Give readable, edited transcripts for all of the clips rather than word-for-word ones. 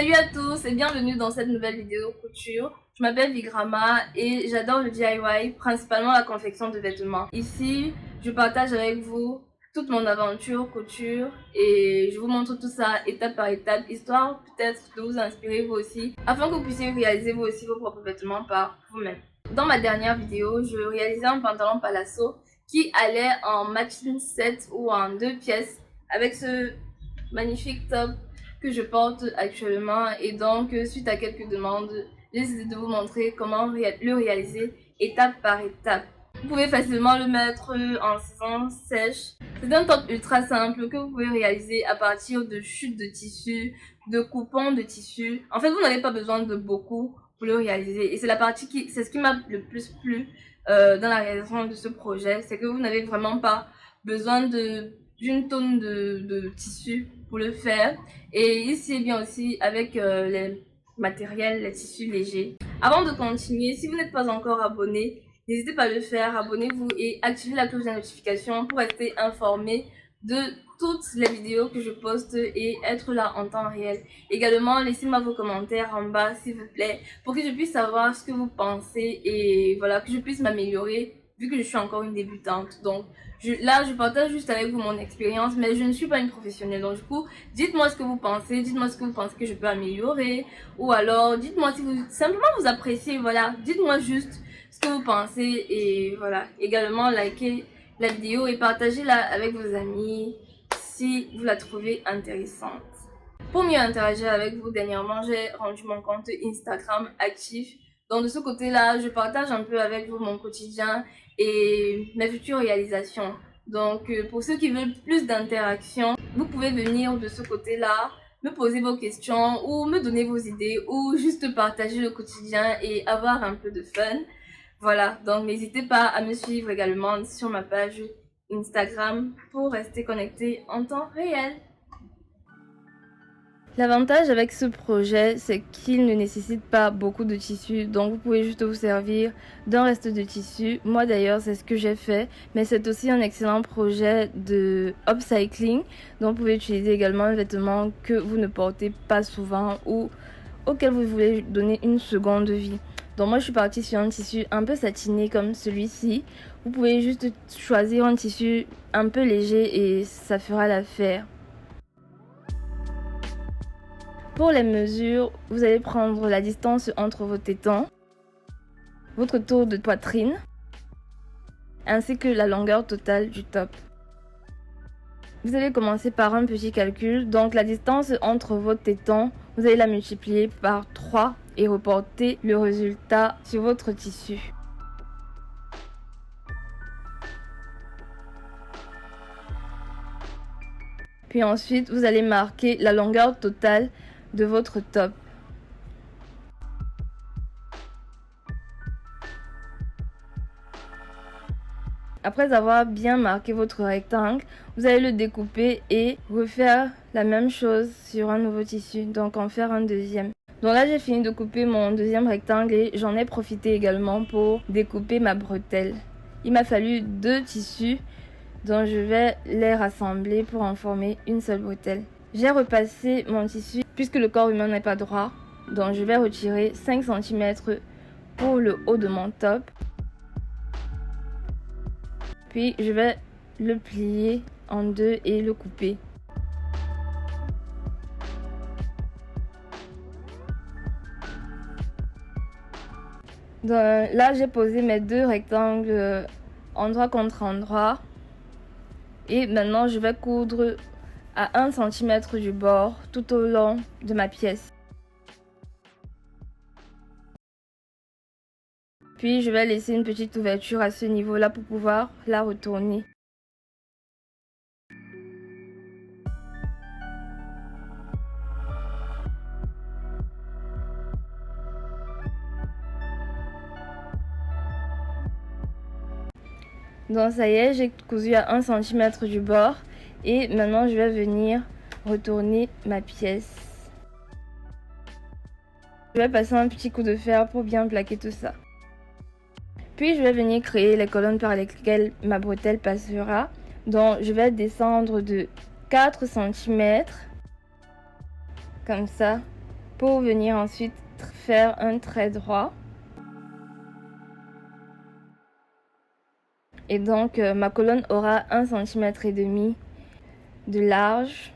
Salut à tous et bienvenue dans cette nouvelle vidéo couture. Je m'appelle Vigrama et j'adore le DIY, principalement la confection de vêtements. Ici, je partage avec vous toute mon aventure couture et je vous montre tout ça étape par étape, histoire peut-être de vous inspirer vous aussi, afin que vous puissiez réaliser vous aussi vos propres vêtements par vous-même. Dans ma dernière vidéo, je réalisais un pantalon palasso qui allait en matching set ou en 2 pièces avec ce magnifique top que je porte actuellement, et donc suite à quelques demandes, j'ai décidé de vous montrer comment le réaliser étape par étape. Vous pouvez facilement le mettre en saison sèche. C'est un top ultra simple que vous pouvez réaliser à partir de chutes de tissu, de coupons de tissu. En fait, vous n'avez pas besoin de beaucoup pour le réaliser, et c'est c'est ce qui m'a le plus plu dans la réalisation de ce projet, c'est que vous n'avez vraiment pas besoin d'une tonne de tissu pour le faire, et ici est bien aussi avec les matériels, les tissus légers. Avant de continuer, si vous n'êtes pas encore abonné, n'hésitez pas à le faire, abonnez-vous et activez la cloche de notification pour rester informé de toutes les vidéos que je poste et être là en temps réel. Également, laissez-moi vos commentaires en bas s'il vous plaît, pour que je puisse savoir ce que vous pensez et voilà, que je puisse m'améliorer vu que je suis encore une débutante. Donc là, je partage juste avec vous mon expérience, mais je ne suis pas une professionnelle. Donc du coup, dites-moi ce que vous pensez, dites-moi ce que vous pensez que je peux améliorer, ou alors dites-moi si vous simplement vous appréciez, voilà, dites-moi juste ce que vous pensez, et voilà. Également, likez la vidéo et partagez-la avec vos amis si vous la trouvez intéressante. Pour mieux interagir avec vous, dernièrement, j'ai rendu mon compte Instagram actif. Donc de ce côté-là, je partage un peu avec vous mon quotidien et mes futures réalisations. Donc pour ceux qui veulent plus d'interaction, vous pouvez venir de ce côté-là, me poser vos questions ou me donner vos idées, ou juste partager le quotidien et avoir un peu de fun. Voilà, donc n'hésitez pas à me suivre également sur ma page Instagram pour rester connecté en temps réel. L'avantage avec ce projet, c'est qu'il ne nécessite pas beaucoup de tissu, donc vous pouvez juste vous servir d'un reste de tissu. Moi d'ailleurs, c'est ce que j'ai fait, mais c'est aussi un excellent projet de upcycling, donc vous pouvez utiliser également un vêtement que vous ne portez pas souvent ou auquel vous voulez donner une seconde vie. Donc moi je suis partie sur un tissu un peu satiné comme celui-ci. Vous pouvez juste choisir un tissu un peu léger et ça fera l'affaire. Pour les mesures, vous allez prendre la distance entre vos tétons, votre tour de poitrine, ainsi que la longueur totale du top. Vous allez commencer par un petit calcul, donc la distance entre vos tétons, vous allez la multiplier par 3 et reporter le résultat sur votre tissu. Puis ensuite, vous allez marquer la longueur totale de votre top. Après avoir bien marqué votre rectangle, vous allez le découper et refaire la même chose sur un nouveau tissu, donc en faire un deuxième. Donc là j'ai fini de couper mon deuxième rectangle et j'en ai profité également pour découper ma bretelle. Il m'a fallu 2 tissus, donc je vais les rassembler pour en former une seule bretelle. J'ai repassé mon tissu puisque le corps humain n'est pas droit, donc je vais retirer 5 cm pour le haut de mon top. Puis je vais le plier en 2 et le couper. Donc, là j'ai posé mes 2 rectangles endroit contre endroit. Et maintenant je vais coudre à 1 cm du bord tout au long de ma pièce. Puis je vais laisser une petite ouverture à ce niveau-là pour pouvoir la retourner. Donc ça y est, j'ai cousu à 1 cm du bord et maintenant je vais venir retourner ma pièce. Je vais passer un petit coup de fer pour bien plaquer tout ça. Puis je vais venir créer les colonnes par lesquelles ma bretelle passera. Donc je vais descendre de 4 cm comme ça pour venir ensuite faire un trait droit. Et donc ma colonne aura 1,5 cm de large.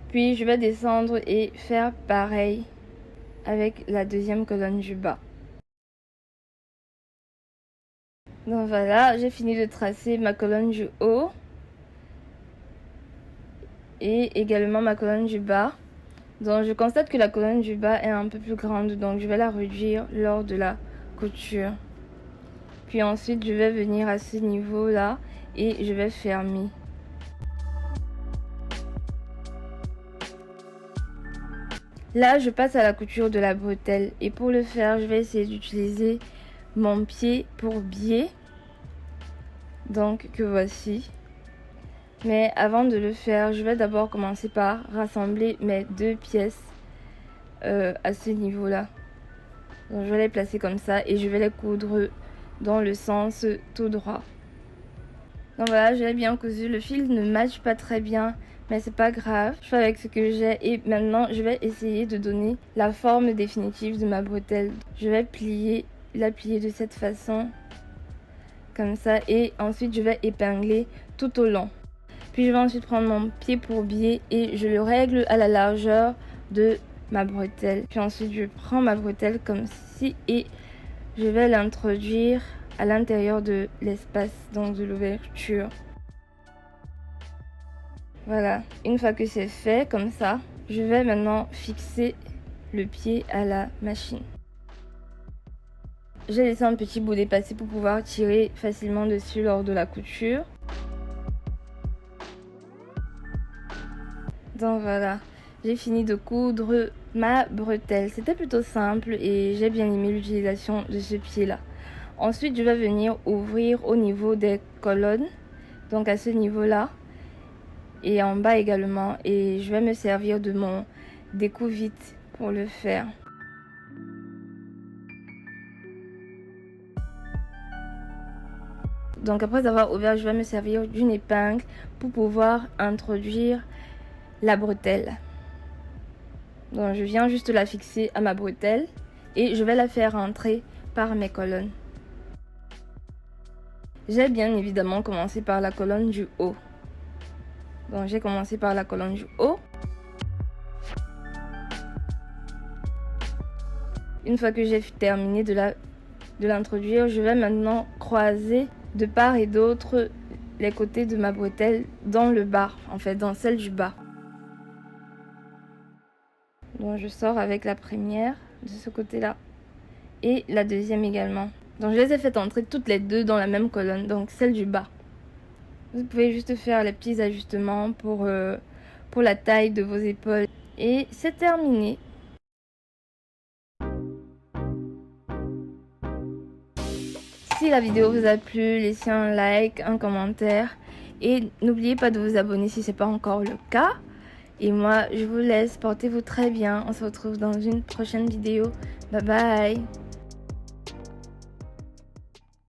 Puis je vais descendre et faire pareil avec la deuxième colonne du bas. Donc voilà, j'ai fini de tracer ma colonne du haut et également ma colonne du bas. Donc je constate que la colonne du bas est un peu plus grande, donc je vais la réduire lors de la couture. Puis ensuite je vais venir à ce niveau là et je vais fermer. Là je passe à la couture de la bretelle et pour le faire je vais essayer d'utiliser mon pied pour biais, donc que voici. Mais avant de le faire, je vais d'abord commencer par rassembler mes deux pièces à ce niveau là. Donc je vais les placer comme ça et je vais les coudre dans le sens tout droit. Donc voilà, j'ai bien cousu. Le fil ne matche pas très bien, mais c'est pas grave, je fais avec ce que j'ai. Et maintenant je vais essayer de donner la forme définitive de ma bretelle. Je vais la plier de cette façon, comme ça, et ensuite je vais épingler tout au long. Puis je vais ensuite prendre mon pied pour biais et je le règle à la largeur de ma bretelle. Puis ensuite je prends ma bretelle comme ceci et je vais l'introduire à l'intérieur de l'espace, donc de l'ouverture. Voilà, une fois que c'est fait comme ça, je vais maintenant fixer le pied à la machine. J'ai laissé un petit bout dépassé pour pouvoir tirer facilement dessus lors de la couture. Donc voilà, j'ai fini de coudre ma bretelle. C'était plutôt simple et j'ai bien aimé l'utilisation de ce pied là. Ensuite je vais venir ouvrir au niveau des colonnes, donc à ce niveau là et en bas également, et je vais me servir de mon découvite pour le faire. Donc après avoir ouvert, je vais me servir d'une épingle pour pouvoir introduire la bretelle. Donc je viens juste la fixer à ma bretelle et je vais la faire entrer par mes colonnes. J'ai bien évidemment commencé par la colonne du haut. Donc j'ai commencé par la colonne du haut. Une fois que j'ai terminé de l'introduire, je vais maintenant croiser de part et d'autre les côtés de ma bretelle dans le bas, en fait dans celle du bas. Donc je sors avec la première de ce côté là et la deuxième également. Donc je les ai fait entrer toutes les deux dans la même colonne, donc celle du bas. Vous pouvez juste faire les petits ajustements pour la taille de vos épaules et c'est terminé. Si la vidéo vous a plu, laissez un like, un commentaire et n'oubliez pas de vous abonner si ce n'est pas encore le cas. Et moi, je vous laisse, portez-vous très bien. On se retrouve dans une prochaine vidéo. Bye bye!